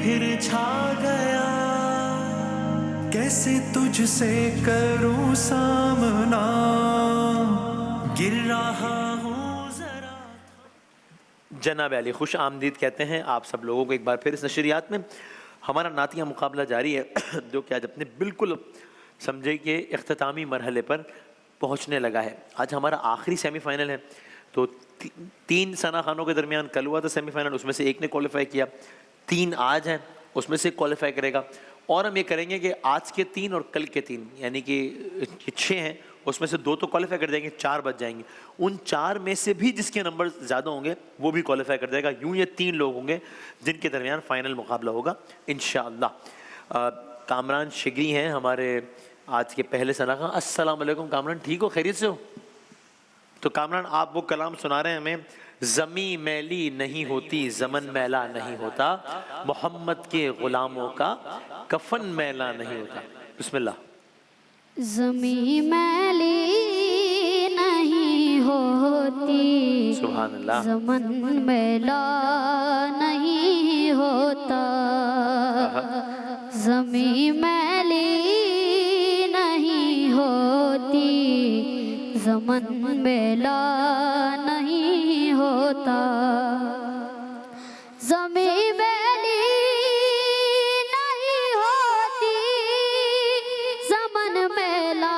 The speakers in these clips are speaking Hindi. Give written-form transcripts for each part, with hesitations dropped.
फिर छा गया, कैसे तुझसे करूं सामना, गिर रहा हूँ जरा। जनाब अली खुश आमदीद कहते हैं आप सब लोगों को एक बार फिर इस नशरियात में। हमारा नातिया मुकाबला जारी है जो कि आज अपने बिल्कुल समझे कि इख्तितामी मरहले पर पहुँचने लगा है। आज हमारा आखिरी सेमीफ़ाइनल है, तो तीन सना खानों के दरमियान कल हुआ था सेमीफ़ाइनल, उसमें से एक ने क्वालिफाई किया, तीन आज हैं उसमें से क्वालिफाई करेगा। और हम ये करेंगे कि आज के तीन और कल के तीन यानी कि 6 हैं, उसमें से 2 तो क्वालिफाई कर जाएंगे, 4 बच जाएंगे। उन 4 में से भी जिसके नंबर ज़्यादा होंगे वो भी क्वालिफाई कर जाएगा। यूँ ये 3 लोग होंगे जिनके दरमियान फ़ाइनल मुकाबला होगा इंशाअल्लाह। कामरान शिगरी हैं हमारे आज के पहले सना खां। अस्सलाम वालेकुम कामरान, ठीक हो, खैरियत से हो? तो कामरान आप वो कलाम सुना रहे हैं हमें, ज़मी मैली नहीं होती ज़मन मैला नहीं होता, मोहम्मद के ग़ुलामों का कफन मैला नहीं होता। बिस्मिल्लाह। ज़मी मैली नहीं होती, सुभान अल्लाह, ज़मन मैला नहीं होता, ज़मी मैली नहीं होती, ज़मन मैला नहीं होता, ज़मी मैली नहीं होती, ज़मन मैला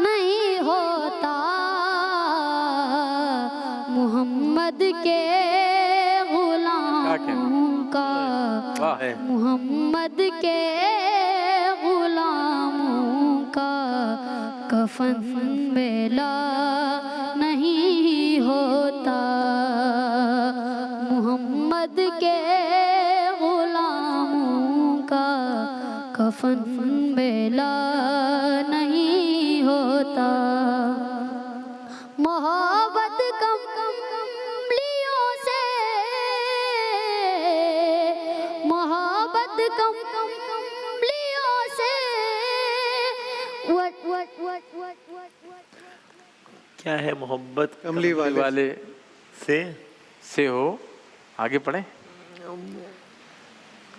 नहीं होता, मोहम्मद के ग़ुलामों का, मोहम्मद के ग़ुलामों का कफन मैला नहीं होता, मोहम्मद के ग़ुलामों का कफन मैला नहीं होता, मोहब्बत कमलियों से, मोहब्बत कमलियों से, क्या है मोहब्बत कमली वाले से हो। आगे पढ़े।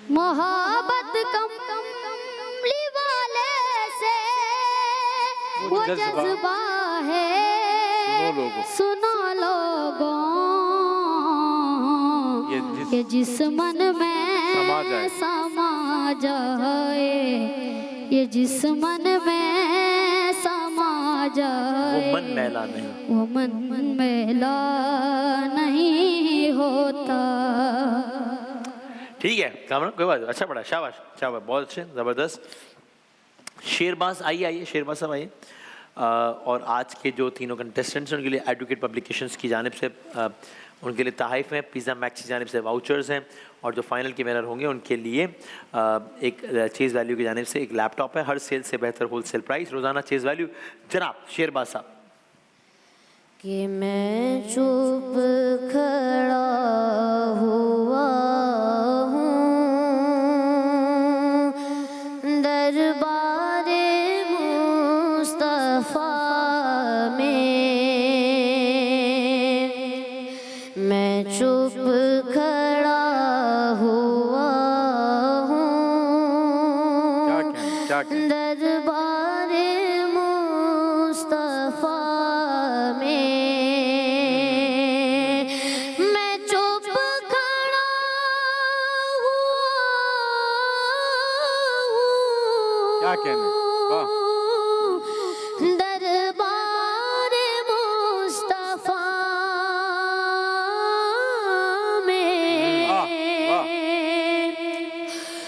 मोहब्बत कमली वाले से वो जज्बा है, सुनो लोगों, ये जिस मन में समा जाए, ये जिस मन में समा जाए, वो मन मैला नहीं, वो मन मैला नहीं होता। ठीक है कामरान, कोई बात, अच्छा पढ़ा, शाबाश शाबाश, बहुत अच्छे, ज़बरदस्त। शेरबाज आइए आइए, शेरबाज साहब आइए। और आज के जो तीनों कंटेस्टेंट्स हैं उनके लिए एडवोकेट पब्लिकेशंस की जानिब से उनके लिए तोहफ़े हैं, पिज़्ज़ा मैक्स की जानिब से वाउचर्स हैं, और जो फाइनल के विनर होंगे उनके लिए एक चेज़ वैल्यू की जानिब से एक लैपटॉप है। हर सेल से बेहतर होलसेल प्राइस, रोज़ाना चेज़ वैल्यू। जनाब शेरबाज साहब। कि मैं चुप खड़ा हुआ हूँ दरबारे मुस्तफ़ा में, मैं चुप खड़ा हुआ हूँ दरबारे मुस्तफ़ा में, मैं चुप खड़ा हुआ हूँ, क्या कहने, वाह, दरबारे मुस्तफ़ा में,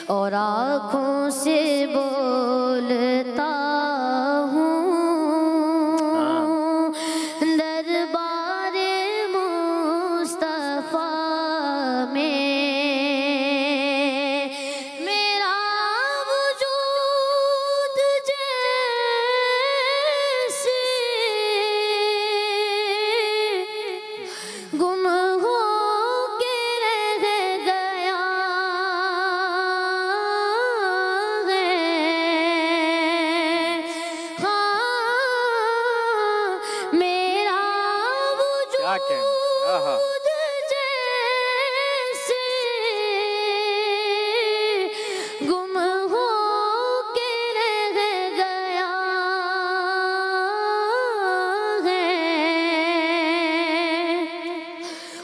और आँखों से बोलता हूँ दरबारे मुस्तफ़ा में, मेरा वजूद जैसे गुम हो के रह गया है, हाँ मेरा वजूद जैसे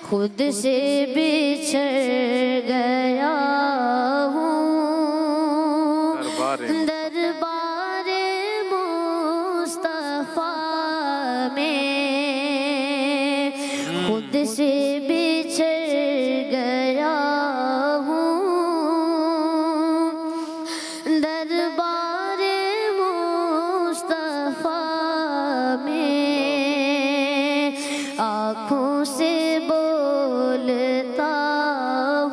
खुद से बिछड़ गया हूँ दरबार दरबार मुस्तफा में, खुद से बिछड़ गया हूँ दरबार मुस्तफा में, आँखों से बोलता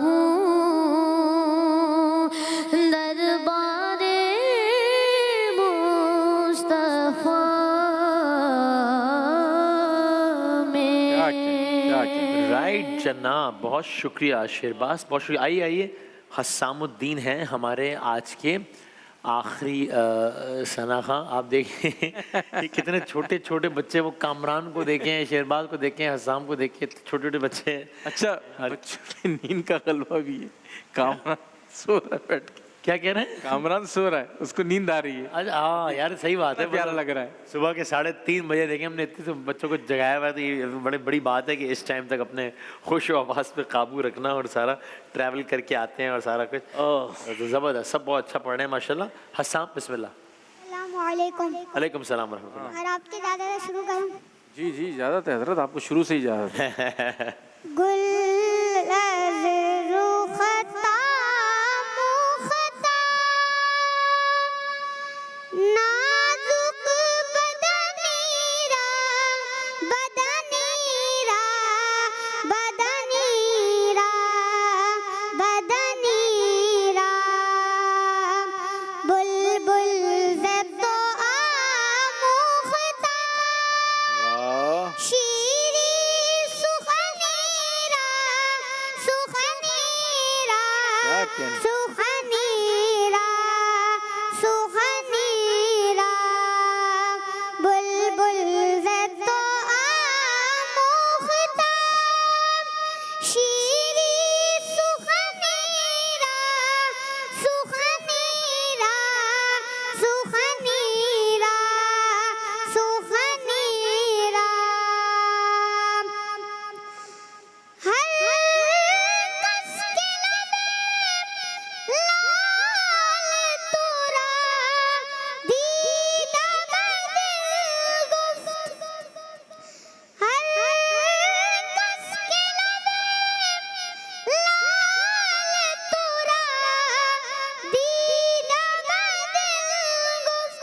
हूँ दरबार मुस्तफा में। क्या राइट जनाब, बहुत शुक्रिया शेरबाज, बहुत शुक्रिया। आइए आइए, हसामुद्दीन हैं हमारे आज के आखिरी सना खां। आप देखिए ये कितने छोटे छोटे बच्चे, वो कामरान को देखें, शेरबाज को देखें, हसाम को देखें, छोटे छोटे बच्चे हैं। अच्छा, बच्चों की नींद का गलबा भी है। कामरान सो रहा है बैठ के। क्या कह रहे हैं? कामरान सो रहा है, उसको नींद आ रही है। अच्छा हाँ यार, सही बात है, प्यारा लग रहा है। सुबह के 3:30 बजे देखें हमने, इतने बच्चों को जगाया हुआ है। तो ये बड़ी बात है कि इस टाइम तक अपने खुश आवाज़ पे काबू रखना, और सारा ट्रैवल करके आते हैं और सारा कुछ। तो ज़बरदस्त, सब बहुत अच्छा पढ़ रहे हैं माशाल्लाह। हसाम बिस्मिल्लाह। अस्सलामुअलैकुम। अलैकुम सलाम रहमतुल्लाह। और आपके दादा से शुरू करूं। जी जी, इजाज़त है हजरत, आपको शुरू से ही इजाज़त है। गुल रुखता मुखता नाजुक बदनीरा बदनीरा बदनीरा बदनीरा बुलबुल ज़ब्तो आमुखता वाह, शीरी सुखनीरा सुखनीरा क्या कहना। सुखनीरा सुखनीरा बुलबुल ज़ब्तो आमुखता शीरी सुखनीरा सुखनीरा सुखनीरा सुखनीरा हर कस के लबे लाल तोरा दीदा दिल गुफ्त हर कस के लबे लाल तोरा दीदा दिल गुफ्त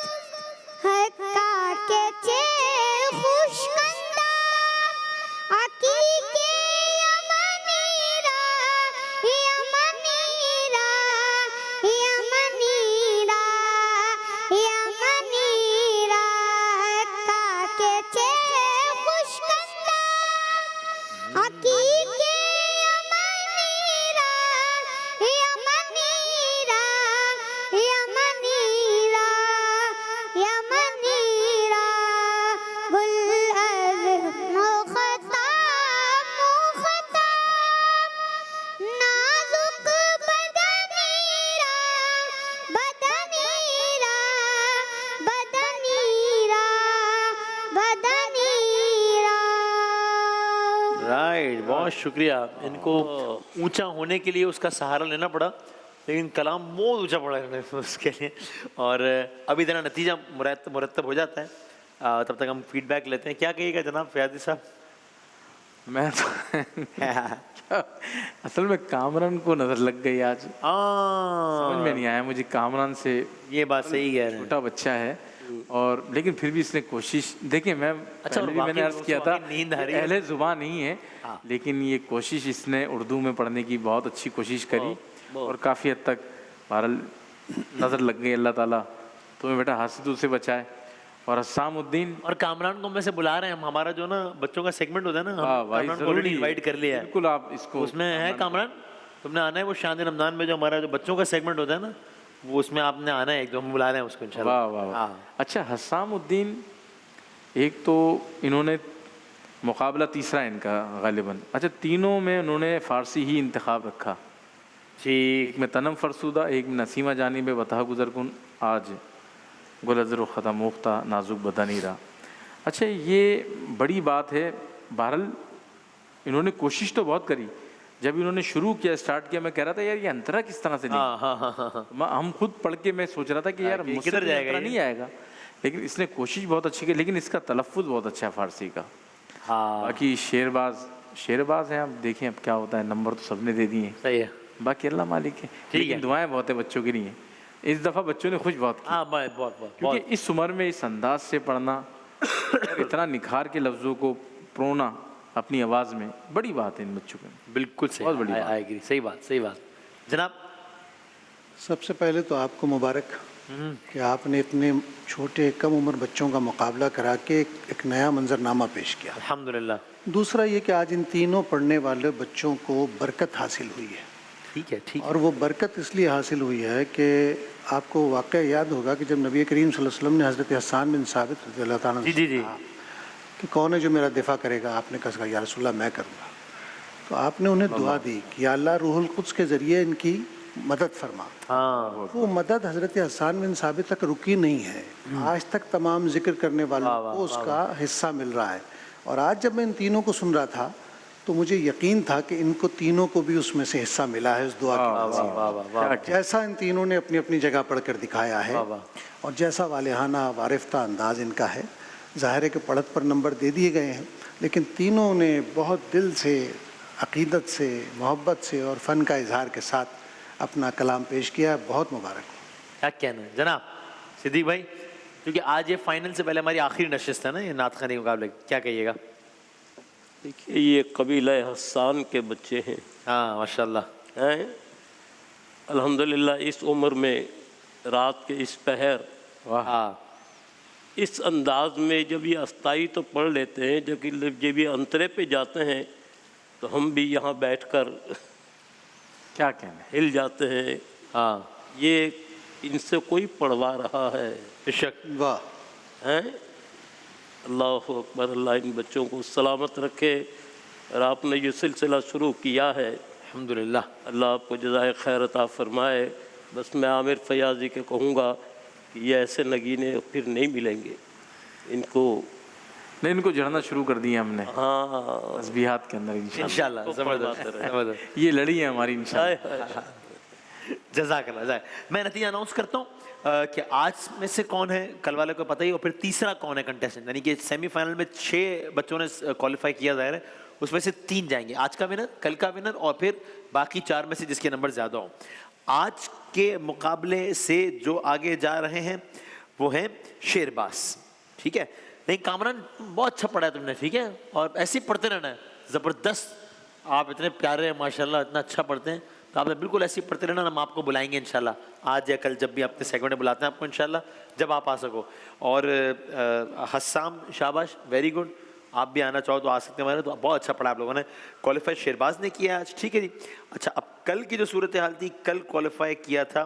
हक्का के चे खुशकंदा अकीके यमनीरा यमनीरा यमनीरा यमनीरा हक्का के चे खुशकंदा अकीके यमनीरा यमनीरा यमनीरा यमनीरा गुल मुखता मुखता नाजुक बदनीरा बदनीरा बदनीरा बदनीरा। राइट, बहुत शुक्रिया। इनको ऊंचा होने के लिए उसका सहारा लेना पड़ा, लेकिन कलाम बहुत ऊंचा पड़ा है उसके लिए। और अभी इतना नतीजा मुरतब हो जाता है, तब तक हम फीडबैक लेते हैं। क्या कहिएगा जनाब फयादी साहब? मैं तो असल में कामरान को नजर लग गई आज, समझ में नहीं आया मुझे। कामरान से ये बात सही कह रहे हैं। छोटा बच्चा है, और लेकिन फिर भी इसने कोशिश, देखिए मैं अच्छा, पहले भी मैंने वाकई अर्ज किया था, उसको नींद आ रही है। अहले जुबान नहीं है, हाँ। लेकिन ये कोशिश इसने उर्दू में पढ़ने की बहुत अच्छी कोशिश करी, और काफ़ी हद तक बहरहाल नज़र लग गई। अल्लाह ताला तुम्हें बेटा हासिदुल से बचाए। और हसामुद्दीन और कामरान को हम से बुला रहे हैं, हम हमारा जो ना बच्चों का सेगमेंट होता है ना, हम वाह भाई, कामरान को ऑलरेडी इनवाइट कर लिया है। बिल्कुल, आप इसको उसमें है कामरान, तुमने आना है वो शान रमजान में जो हमारा जो बच्चों का सेगमेंट होता है ना, वो उसमें आपने आना है, एकदम हम बुला रहे हैं उसको इंशाल्लाह। वाह वाह वाह। अच्छा, हसामुद्दीन, एक तो इन्होंने मुकाबला तीसरा इनका गालिबन, अच्छा तीनों में उन्होंने फ़ारसी ही इंतखाब रखा। ठीक, एक में तनम फरसूदा, एक में नसीमा जानिब बता गुजरकुन आज गुलजर ख़ता मुख्ता नाजुक बदनीरा। अच्छा, ये बड़ी बात है। बहरहाल इन्होंने कोशिश तो बहुत करी। जब इन्होंने शुरू किया, स्टार्ट किया, मैं कह रहा था यार ये अंतरा किस तरह से हाँ हाँ हाँ हाँ हाँ। हम खुद पढ़ के मैं सोच रहा था कि यार कि मुझसे किधर तो जाएगा अंतरा ये? नहीं आएगा, लेकिन इसने कोशिश बहुत अच्छी की, लेकिन इसका तलफ़्फ़ुज़ बहुत अच्छा है फ़ारसी का। हाँ बाकी शेरबाज है, अब देखें अब क्या होता है। नंबर तो सबने दे दिए, सही है। बाकी अल्लाह मालिक है। ठीक लेकिन है। दुआएं बहुत है बच्चों की नहीं है। इस दफ़ा बच्चों ने खुश बहुत की, हाँ बहुत बहुत क्योंकि बहुत इस उम्र में इस अंदाज से पढ़ना और इतना निखार के लफ्ज़ों को प्रोना अपनी आवाज़ में, बड़ी बात है इन बच्चों के। बिल्कुल सही, बहुत बड़ी बात। आई एग्री, सही बात सही बात। जनाब सबसे पहले तो आपको मुबारक कि आपने इतने छोटे कम उम्र बच्चों का मुकाबला करा के एक नया मंजरनामा पेश किया। अल्हम्दुलिल्लाह। दूसरा ये कि आज इन तीनों पढ़ने वाले बच्चों को बरकत हासिल हुई है, ठीक है ठीक है। और वो बरकत इसलिए हासिल हुई है कि आपको वाक़या याद होगा कि जब नबी करीम सल्लल्लाहु अलैहि वसल्लम ने हज़रत हसन बिन साबित रज़ियल्लाहु ताला अन्हु जी, जी, से जी। कहा कि कौन है जो मेरा दिफा करेगा, आपने कहा या रसूलल्लाह मैं करूँगा। तो आपने उन्हें दुआ दी कि या अल्लाह रूहुल कुद्स के ज़रिए इनकी मदद फरमा। हाँ वो मदद हज़रत हसन बिन साबित तक रुकी नहीं है, आज तक तमाम जिक्र करने वालों वाह, वाह, को उसका हिस्सा मिल रहा है। और आज जब मैं इन तीनों को सुन रहा था तो मुझे यकीन था कि इनको तीनों को भी उसमें से हिस्सा मिला है उस दुआ की वाह वजह वाह से। वाह वाह वाह जैसा इन तीनों ने अपनी अपनी जगह पढ़ कर दिखाया है वाह, वाह। और जैसा वालिहाना वारिफ्ता अंदाज इनका है, ज़ाहिर है कि पढ़त पर नंबर दे दिए गए हैं, लेकिन तीनों ने बहुत दिल से, अक़ीदत से, मोहब्बत से और फ़न का इजहार के साथ अपना कलाम पेश किया। बहुत मुबारक हो। क्या कहना है जनाब सिद्दीक भाई, क्योंकि आज ये फाइनल से पहले हमारी आखिरी नशिस्त है ना ये नात खानी मुकाबले, क्या कहिएगा? देखिए ये कबीला हसान के बच्चे हैं, हाँ माशाल्लाह। हैं अल्हम्दुलिल्लाह। इस उम्र में रात के इस पहर हाँ इस अंदाज में जब ये अस्ताई तो पढ़ लेते हैं, जब ये अंतरे पे जाते हैं तो हम भी यहाँ बैठकर क्या कहना है। हिल जाते हैं। हाँ ये इनसे कोई पढ़वा रहा है, बेशक। वाह। हैं अल्लाह अकबर। अल्लाह इन बच्चों को सलामत रखे। और आपने ये सिलसिला शुरू किया है, अल्हम्दुलिल्लाह। अल्लाह आपको जज़ाए खैर अता फरमाए। बस मैं आमिर फयाजी के कहूँगा कि ये ऐसे नगीने फिर नहीं मिलेंगे इनको। नहीं, इनको जड़ना शुरू कर दिया हमने हाँ तस्बीहात के अंदर इंशाल्लाह। इंशाल्लाह तो ज़बरदस्त पढ़वाते रहे। ज़बरदस्त। ये लड़ी है हमारी इंशाल्लाह। हाय हाय। जज़ाकल्लाह जज़ाक। मैं नतीजा अनाउंस करता हूँ कि आज में से कौन है, कल वाले को पता ही, और फिर तीसरा कौन है कंटेस्टेंट। यानी कि सेमीफाइनल में 6 बच्चों ने क्वालिफाई किया, जाहिर है उसमें से 3 जाएंगे, आज का विनर, कल का विनर, और फिर बाकी 4 में से जिसके नंबर ज़्यादा हों। आज के मुकाबले से जो आगे जा रहे हैं वो हैं शेरबाज। ठीक है, नहीं कामरान बहुत अच्छा पढ़ा है तुमने, ठीक है, और ऐसे ही पढ़ते रहना है, ज़बरदस्त। आप इतने प्यारे हैं माशाल्लाह, इतना अच्छा पढ़ते हैं, तो आपने बिल्कुल ऐसे ही पढ़ते रहना। हम आपको बुलाएंगे इंशाल्लाह, आज या कल, जब भी आपके सेगमेंट में बुलाते हैं आपको इंशाल्लाह, जब आप आ सको। और हस्साम शाबाश, वेरी गुड, आप भी आना चाहो तो आ सकते हैं हमारे। तो बहुत अच्छा पढ़ा आप लोगों ने, क्वालिफाई शेरबाज ने किया आज, ठीक है जी। अच्छा, अब कल की जो सूरत हाल थी, कल क्वालिफाई किया था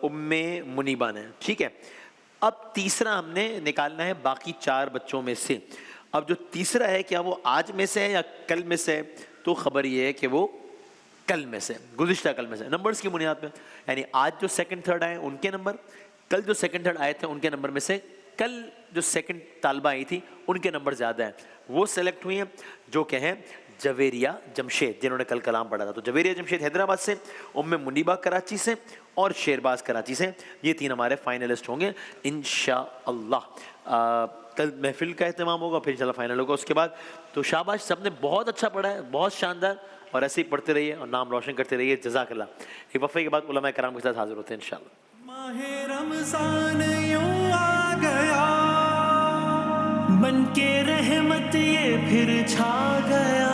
उम्मे मुनीबा ने, ठीक है। अब तीसरा हमने निकालना है बाकी 4 बच्चों में से। अब जो तीसरा है, क्या वो आज में से है या कल में से है? तो खबर ये है कि वो कल में से, गुज़िश्ता कल में से, नंबर्स की बुनियाद पे। यानी आज जो सेकंड थर्ड आए उनके नंबर, कल जो सेकंड थर्ड आए थे उनके नंबर में से कल जो सेकंड तालबा आई थी उनके नंबर ज़्यादा हैं, वो सेलेक्ट हुई हैं, जो कि हैं जवेरिया जमशेद, जिन्होंने कल कलाम पढ़ा था। तो जवेरिया जमशेद हैदराबाद से, उम्मे मुनीबा कराची से और शेरबाज कराची से, ये 3 हमारे फाइनलिस्ट होंगे इंशाअल्लाह। कल महफिल का एहतमाम होगा, फिर इंशाल्लाह फाइनल होगा उसके बाद। तो शाबाश, सबने बहुत अच्छा पढ़ा है, बहुत शानदार, और ऐसे ही पढ़ते रहिए और नाम रोशन करते रहिए। जज़ाकल्लाह। एक वफ़े के बाद उलमा कराम के साथ हाजिर होते हैं इंशाल्लाह। माहे रमज़ान यूं आ गया, बन के रहमत ये फिर छा गया।